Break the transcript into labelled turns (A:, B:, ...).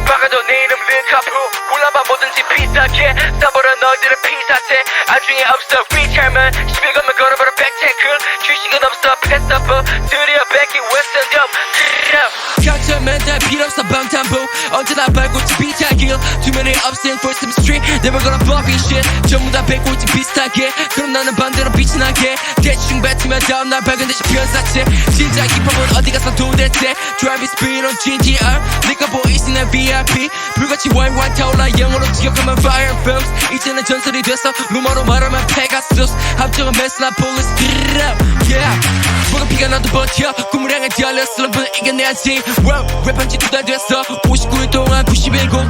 A: 박아도 내 이름 르카프 골라봐 뭐든지 비싸게 써버려 너희들의 피사체 안중에 없어 retirement 11건만 걸어버려 백테클 주식은 없어 패스업을 드디어 백기 웨스턴돔 갇혀 맨날 필요 없어 방탄복 언제나 발꽃이 비타길 Too many ups and for some street Never gonna bump in shit 전부 다 백골지 비슷하게 그럼 나는 반대로 빛이 나게 대충 뱉으면 다음날 밝은 대신 변사체 진짜 힙합은 어디 가서 도대체 Driving speed on GTR 네가 보이신 내 VIP 불같이 와이와이 타올라 영어로 기억하면 fire films 이제는 전설이 됐어 루머로 말하면 페가수스 합정은 메스나 폴리스 yeah 모든 피가 나도 버텨 꿈을 향해 달려 슬럼프는 이겨내야지 wow 랩한 지 2달 됐어 59일 동안 91곡